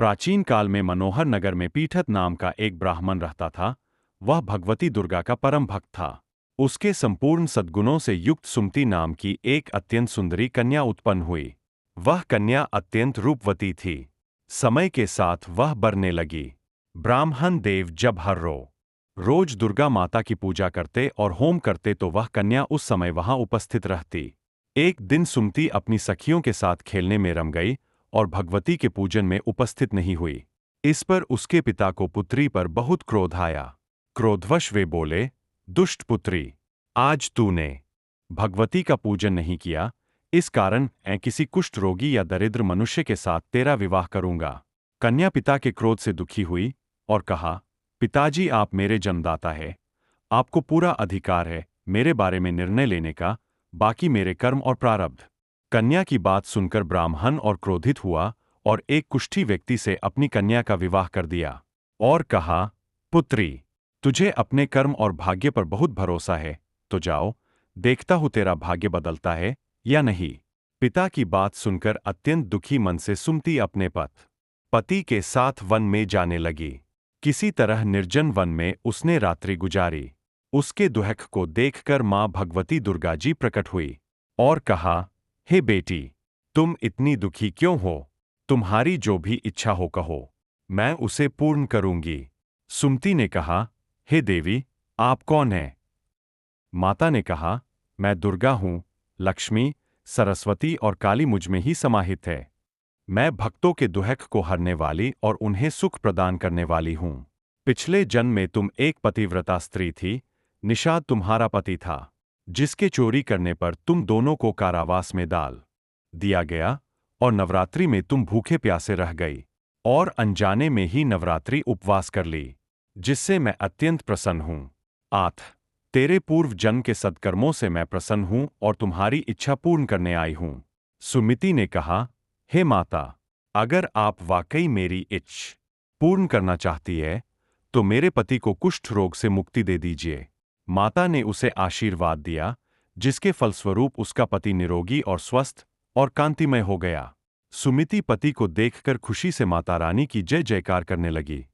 प्राचीन काल में मनोहर नगर में पीठत नाम का एक ब्राह्मण रहता था। वह भगवती दुर्गा का परम भक्त था। उसके संपूर्ण सद्गुणों से युक्त सुमति नाम की एक अत्यंत सुंदरी कन्या उत्पन्न हुई। वह कन्या अत्यंत रूपवती थी। समय के साथ वह बढ़ने लगी। ब्राह्मण देव जब हर रोज दुर्गा माता की पूजा करते और होम करते तो वह कन्या उस समय वहां उपस्थित रहती। एक दिन सुमति अपनी सखियों के साथ खेलने में रम गई और भगवती के पूजन में उपस्थित नहीं हुई। इस पर उसके पिता को पुत्री पर बहुत क्रोध आया। क्रोधवश वे बोले, दुष्ट पुत्री, आज तूने भगवती का पूजन नहीं किया, इस कारण मैं किसी कुष्ठ रोगी या दरिद्र मनुष्य के साथ तेरा विवाह करूंगा। कन्या पिता के क्रोध से दुखी हुई और कहा, पिताजी, आप मेरे जन्मदाता है, आपको पूरा अधिकार है मेरे बारे में निर्णय लेने का, बाकी मेरे कर्म और प्रारब्ध। कन्या की बात सुनकर ब्राह्मण और क्रोधित हुआ और एक कुष्ठी व्यक्ति से अपनी कन्या का विवाह कर दिया और कहा, पुत्री, तुझे अपने कर्म और भाग्य पर बहुत भरोसा है, तो जाओ, देखता हूं तेरा भाग्य बदलता है या नहीं। पिता की बात सुनकर अत्यंत दुखी मन से सुमति अपने पति के साथ वन में जाने लगी। किसी तरह निर्जन वन में उसने रात्रि गुजारी। उसके दुहक को देखकर मां भगवती दुर्गा जी प्रकट हुई और कहा, हे बेटी, तुम इतनी दुखी क्यों हो? तुम्हारी जो भी इच्छा हो कहो, मैं उसे पूर्ण करूंगी। सुमति ने कहा, हे देवी, आप कौन हैं? माता ने कहा, मैं दुर्गा हूं, लक्ष्मी, सरस्वती और काली मुझ में ही समाहित है। मैं भक्तों के दुहक को हरने वाली और उन्हें सुख प्रदान करने वाली हूं। पिछले जन्म में तुम एक पतिव्रता स्त्री थी, निषाद तुम्हारा पति था, जिसके चोरी करने पर तुम दोनों को कारावास में डाल दिया गया और नवरात्रि में तुम भूखे प्यासे रह गई और अनजाने में ही नवरात्रि उपवास कर ली, जिससे मैं अत्यंत प्रसन्न हूं। आठ, तेरे पूर्व जन्म के सत्कर्मों से मैं प्रसन्न हूं और तुम्हारी इच्छा पूर्ण करने आई हूं। सुमिति ने कहा, हे माता, अगर आप वाकई मेरी इच्छा पूर्ण करना चाहती है तो मेरे पति को कुष्ठ रोग से मुक्ति दे दीजिए। माता ने उसे आशीर्वाद दिया, जिसके फलस्वरूप उसका पति निरोगी और स्वस्थ और कांतिमय हो गया। सुमिति पति को देखकर खुशी से माता रानी की जय जयकार करने लगी।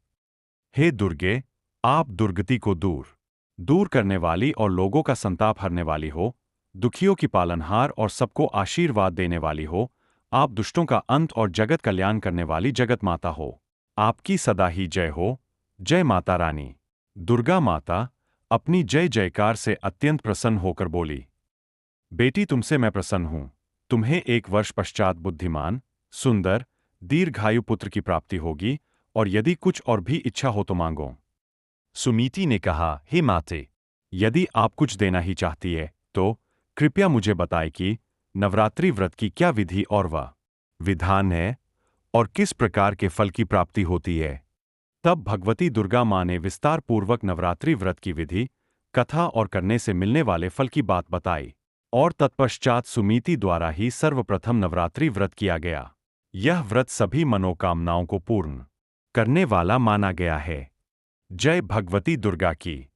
हे दुर्गे, आप दुर्गति को दूर करने वाली और लोगों का संताप हरने वाली हो, दुखियों की पालनहार और सबको आशीर्वाद देने वाली हो, आप दुष्टों का अंत और जगत कल्याण करने वाली जगत माता हो। आपकी सदा ही जय हो। जय माता रानी। दुर्गा माता अपनी जय जयकार से अत्यंत प्रसन्न होकर बोली, बेटी, तुमसे मैं प्रसन्न हूं। तुम्हें 1 वर्ष पश्चात बुद्धिमान, सुंदर, दीर्घायु पुत्र की प्राप्ति होगी और यदि कुछ और भी इच्छा हो तो मांगो। सुमिति ने कहा, हे माते, यदि आप कुछ देना ही चाहती है तो कृपया मुझे बताएं कि नवरात्रि व्रत की क्या विधि और वह विधान है और किस प्रकार के फल की प्राप्ति होती है। तब भगवती दुर्गा मां ने विस्तार पूर्वक नवरात्रि व्रत की विधि, कथा और करने से मिलने वाले फल की बात बताई और तत्पश्चात सुमिति द्वारा ही सर्वप्रथम नवरात्रि व्रत किया गया। यह व्रत सभी मनोकामनाओं को पूर्ण करने वाला माना गया है। जय भगवती दुर्गा की।